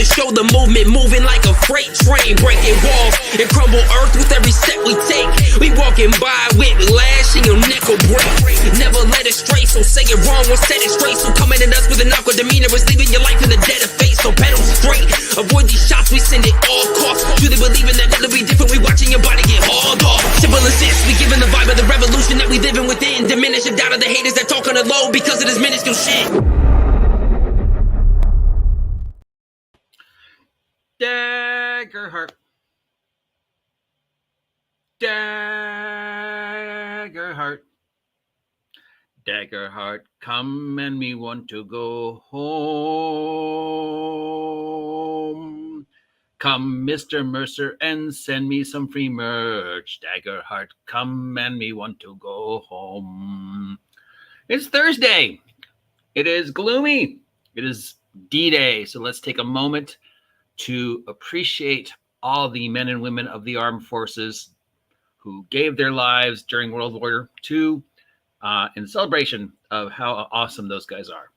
the show, the movement moving like a freight train, breaking walls and crumble earth with every step we take. We walking by with lash and your neck will break. Never let it stray, so say it wrong or set it straight. So coming at us with an awkward demeanor is leaving your life in the dead of face. So pedal straight, avoid these shots, we send it all costs. Truly believing that it'll be different, we watching your body get hauled off. Simple as this, we giving the vibe of the revolution that we living within. Diminish the doubt of the haters that talk on the low because of this minuscule shit. Dagger Heart. Dagger Heart. Dagger Heart, come and me want to go home. Come, Mr. Mercer, and send me some free merch. Dagger Heart, come and me want to go home. It's Thursday. It is gloomy. It is D-Day. So let's take a moment to appreciate all the men and women of the armed forces who gave their lives during World War II in celebration of how awesome those guys are.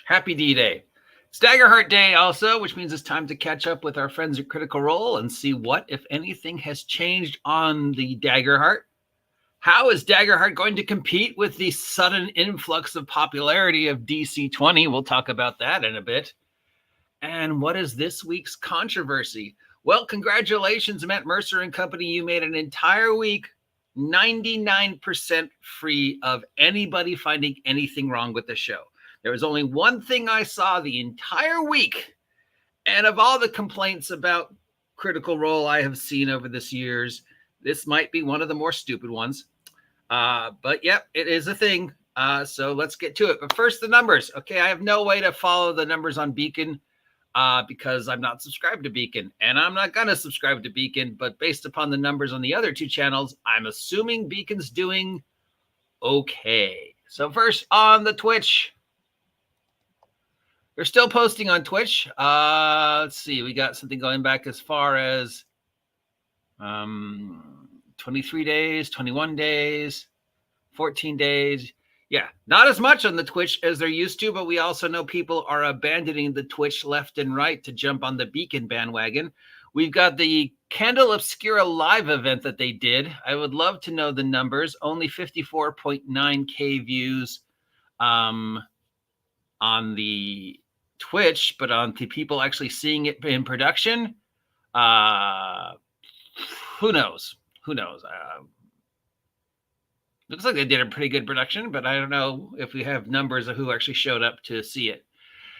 Happy D-Day. It's Dagger Heart Day also, which means it's time to catch up with our friends at Critical Role and see what, if anything, has changed on the Dagger Heart. How is Dagger Heart going to compete with the sudden influx of popularity of DC-20? We'll talk about that in a bit. And what is this week's controversy? Well, congratulations, Matt Mercer and company. You made an entire week 99% free of anybody finding anything wrong with the show. There was only one thing I saw the entire week. And of all the complaints about Critical Role I have seen over this years, this might be one of the more stupid ones. But yep, it is a thing. So let's get to it. But first, the numbers. Okay, I have no way to follow the numbers on Beacon because I'm not subscribed to Beacon. And I'm not going to subscribe to Beacon. But based upon the numbers on the other two channels, I'm assuming Beacon's doing okay. So first, on the Twitch. They're still posting on Twitch. Let's see. We got something going back as far as 23 days, 21 days, 14 days. Yeah, not as much on the Twitch as they're used to, but we also know people are abandoning the Twitch left and right to jump on the Beacon bandwagon. We've got the Candle Obscura live event that they did. I would love to know the numbers. Only 54.9K views on the Twitch, but on the people actually seeing it in production, who knows? Who knows? Looks like they did a pretty good production, but I don't know if we have numbers of who actually showed up to see it.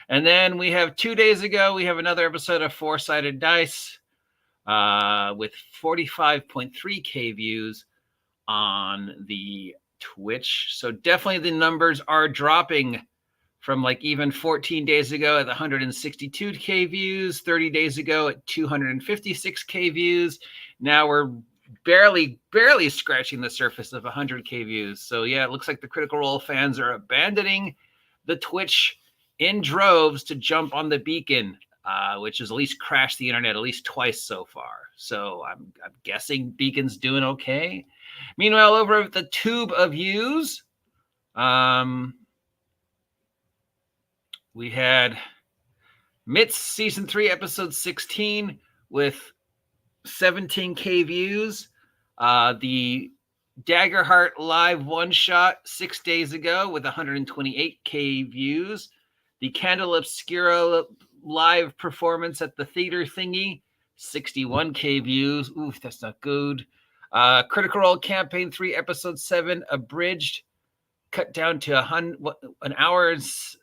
And then we have 2 days ago, we have another episode of Four-Sided Dice with 45.3K views on the Twitch. So definitely the numbers are dropping from like even 14 days ago at 162K views, 30 days ago at 256K views. Now we're barely scratching the surface of 100K views. So yeah, it looks like the Critical Role fans are abandoning the Twitch in droves to jump on the Beacon, which has at least crashed the internet at least twice so far. So I'm guessing Beacon's doing okay. Meanwhile, over at the Tube of Views, we had Mitz Season 3, Episode 16 with 17K views. The Dagger Heart live one-shot 6 days ago with 128K views. The Candle Obscura live performance at the theater thingy, 61K views. Oof, that's not good. Critical Role Campaign 3, Episode 7, Abridged, cut down to an hour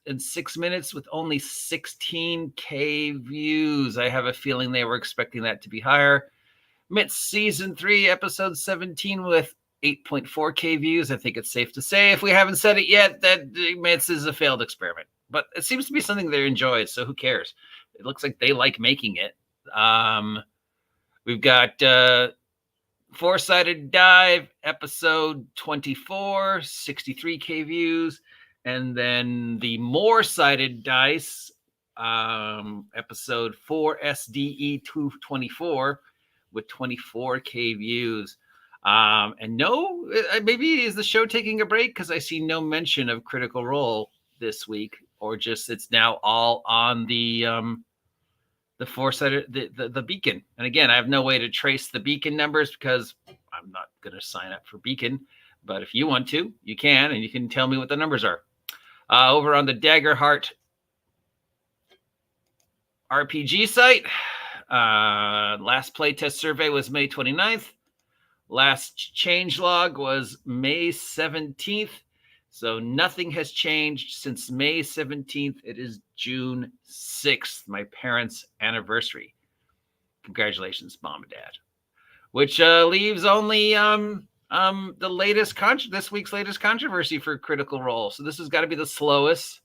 and 6 minutes with only 16K views. I have a feeling they were expecting that to be higher. Mitz Season 3, Episode 17 with 8.4K views. I think it's safe to say, if we haven't said it yet, that Mitz is a failed experiment. But it seems to be something they enjoy, so who cares? It looks like they like making it. We've got Four-Sided Dive, Episode 24, 63K views. And then the More-Sided Dice, Episode 4, SDE 224, with 24K views. And no, maybe is the show taking a break? Because I see no mention of Critical Role this week, or just it's now all on the four-sided the beacon. And again, I have no way to trace the beacon numbers because I'm not going to sign up for beacon. But if you want to, you can, and you can tell me what the numbers are. Over on the Dagger Heart RPG site, last playtest survey was May 29th. Last changelog was May 17th. So nothing has changed since May 17th. It is June 6th, my parents' anniversary. Congratulations, Mom and Dad. Which leaves only the latest this week's latest controversy for Critical Role. So this has got to be the slowest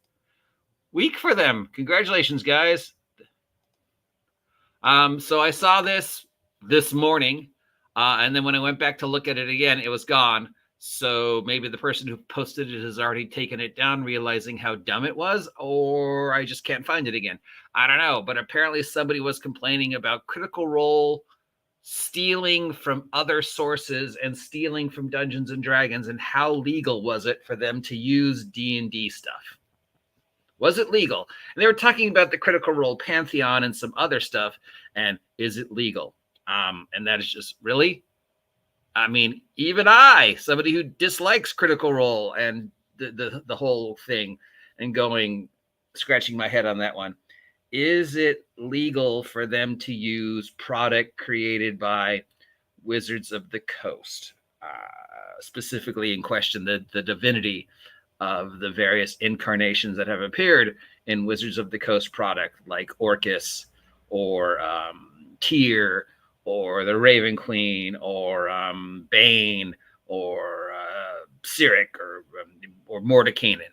week for them. Congratulations, guys. So I saw this morning, and then when I went back to look at it again, it was gone. So maybe the person who posted it has already taken it down, realizing how dumb it was, or I just can't find it again. I don't know, but apparently somebody was complaining about Critical Role stealing from other sources and stealing from Dungeons and Dragons, and how legal was it for them to use D&D stuff? Was it legal? And they were talking about the Critical Role Pantheon and some other stuff, and is it legal? And that is just really... I mean, even I, somebody who dislikes Critical Role and the whole thing, and scratching my head on that one. Is it legal for them to use product created by Wizards of the Coast? Specifically in question, the divinity of the various incarnations that have appeared in Wizards of the Coast product, like Orcus or Tyr, or the Raven Queen, or Bane, or Cyric, or Mordekainen.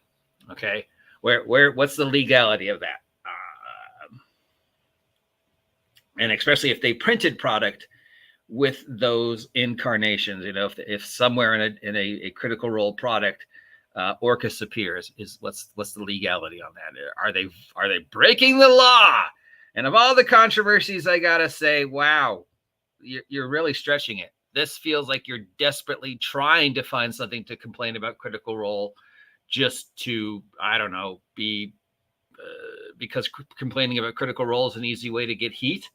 Okay, what's the legality of that? And especially if they printed product with those incarnations, if somewhere in a Critical Role product, Orcus appears, what's the legality on that? Are they breaking the law? And of all the controversies, I gotta say, wow. You're really stretching it. This feels like you're desperately trying to find something to complain about Critical Role, just to, I don't know, because complaining about Critical Role is an easy way to get heat.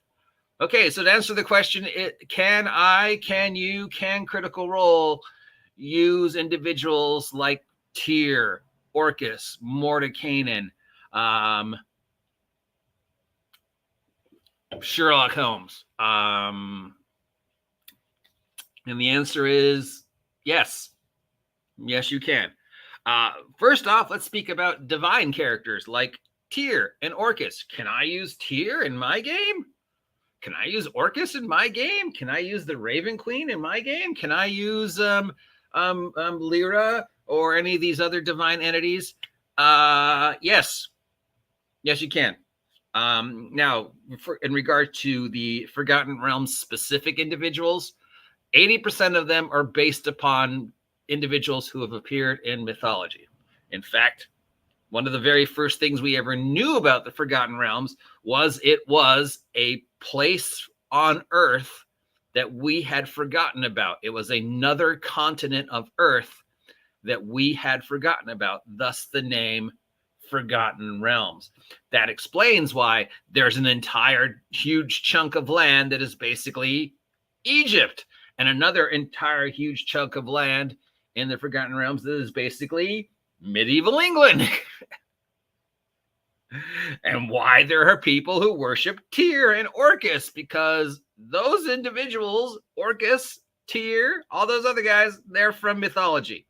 Okay, so to answer the question, can Critical Role use individuals like Tyr, Orcus, Mordekainen, Sherlock Holmes? And the answer is yes. Yes, you can. First off, let's speak about divine characters like Tyr and Orcus. Can I use Tyr in my game? Can I use Orcus in my game? Can I use the Raven Queen in my game? Can I use Lyra or any of these other divine entities? Yes. Yes, you can. Now, in regard to the Forgotten Realms specific individuals, 80% of them are based upon individuals who have appeared in mythology. In fact, one of the very first things we ever knew about the Forgotten Realms was it was a place on Earth that we had forgotten about. It was another continent of Earth that we had forgotten about, thus the name Forgotten Realms. That explains why there's an entire huge chunk of land that is basically Egypt, and another entire huge chunk of land in the Forgotten Realms that is basically medieval England. And why there are people who worship Tyr and Orcus, because those individuals, Orcus, Tyr, all those other guys, they're from mythology.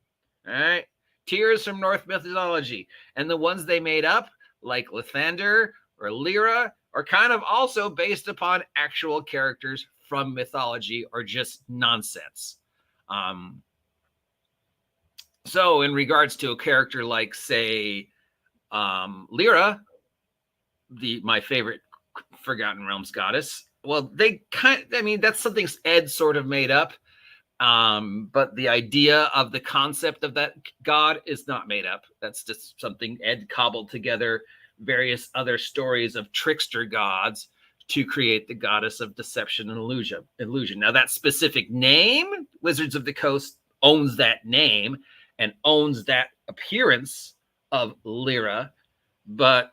All right. Tyr is from Norse mythology. And the ones they made up, like Lathander or Lyra, are kind of also based upon actual characters from mythology, or just nonsense. So in regards to a character like, say, Lyra, my favorite Forgotten Realms goddess, well, that's something Ed sort of made up. But the idea of the concept of that god is not made up. That's just something Ed cobbled together, various other stories of trickster gods to create the goddess of deception and illusion. Now, that specific name, Wizards of the Coast owns that name and owns that appearance of Lyra, but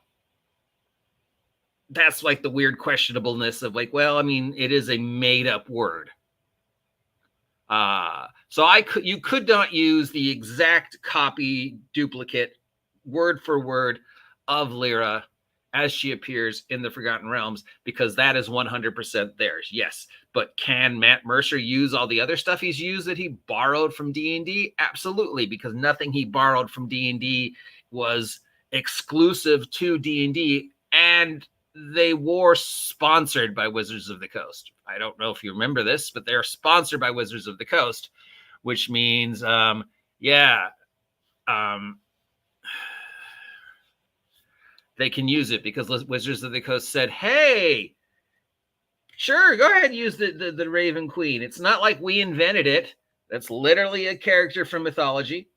that's like the weird questionableness of like, well, I mean, it is a made up word. So you could not use the exact copy duplicate word for word of Lyra as she appears in the Forgotten Realms, because that is 100% theirs. Yes. But can Matt Mercer use all the other stuff he's used that he borrowed from D&D? Absolutely, because nothing he borrowed from D&D was exclusive to D&D, and they were sponsored by Wizards of the Coast. I don't know if you remember this, but they're sponsored by Wizards of the Coast, which means, they can use it because Wizards of the Coast said, hey, sure, go ahead and use the Raven Queen. It's not like we invented it. That's literally a character from mythology.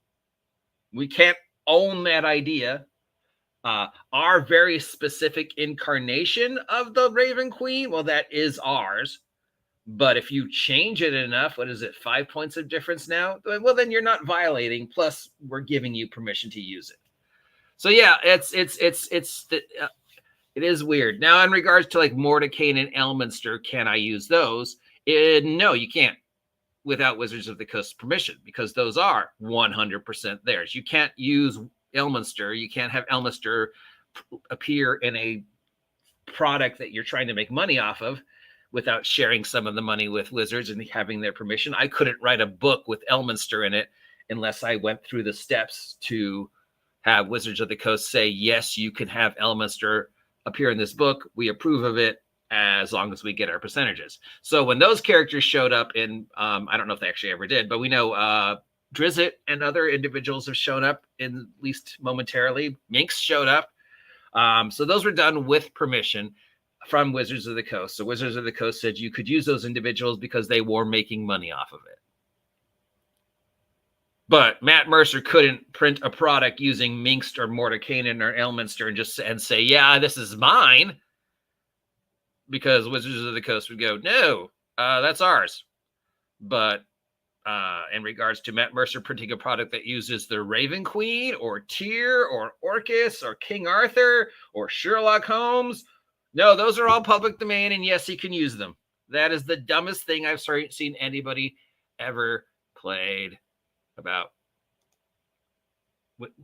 We can't own that idea. Our very specific incarnation of the Raven Queen, well, that is ours. But if you change it enough, what is it, 5 points of difference now? Well, then you're not violating. Plus, we're giving you permission to use it. So yeah, it is weird. Now, in regards to like Mordecai and Elminster, can I use those? No, you can't without Wizards of the Coast permission, because those are 100% theirs. You can't use Elminster. You can't have Elminster appear in a product that you're trying to make money off of without sharing some of the money with Wizards and having their permission. I couldn't write a book with Elminster in it unless I went through the steps to have Wizards of the Coast say, yes, you can have Elminster appear in this book. We approve of it as long as we get our percentages. So when those characters showed up in, I don't know if they actually ever did, but we know Drizzt and other individuals have shown up, in at least momentarily. Minx showed up. So those were done with permission from Wizards of the Coast. So Wizards of the Coast said you could use those individuals because they were making money off of it. But Matt Mercer couldn't print a product using Minx or Mordekainen or Elminster and say, yeah, this is mine. Because Wizards of the Coast would go, no, that's ours. But in regards to Matt Mercer printing a product that uses the Raven Queen or Tyr or Orcus or King Arthur or Sherlock Holmes, no, those are all public domain, and yes, he can use them. That is the dumbest thing I've seen anybody ever played about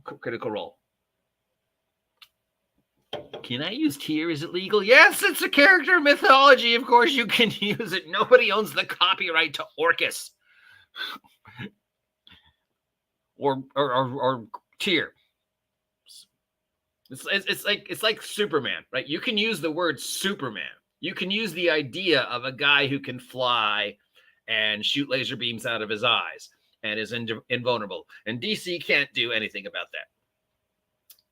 Critical Role. Can I use Tyr? Is it legal? Yes, it's a character in mythology. Of course you can use it. Nobody owns the copyright to Orcus or Tyr. It's like Superman, right? You can use the word Superman. You can use the idea of a guy who can fly and shoot laser beams out of his eyes and is invulnerable. And DC can't do anything about that.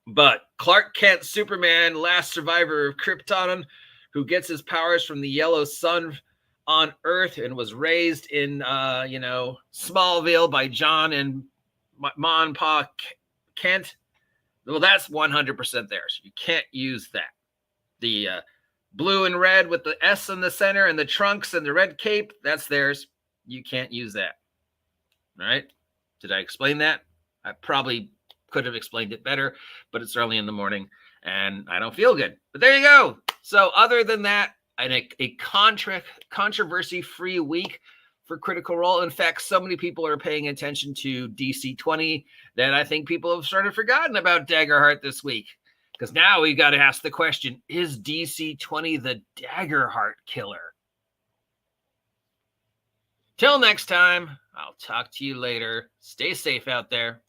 But Clark Kent, Superman, last survivor of Krypton, who gets his powers from the yellow sun on Earth and was raised in, Smallville by John and Ma and Pa Kent. Well, that's 100% theirs. You can't use that. The blue and red with the S in the center and the trunks and the red cape, that's theirs. You can't use that. All right? Did I explain that? I probably could have explained it better, but it's early in the morning and I don't feel good. But there you go. So other than that, a controversy-free week for Critical Role. In fact, so many people are paying attention to DC 20 that I think people have sort of forgotten about Dagger Heart this week. Because now we got to ask the question, is DC 20 the Dagger Heart killer? Till next time, I'll talk to you later. Stay safe out there.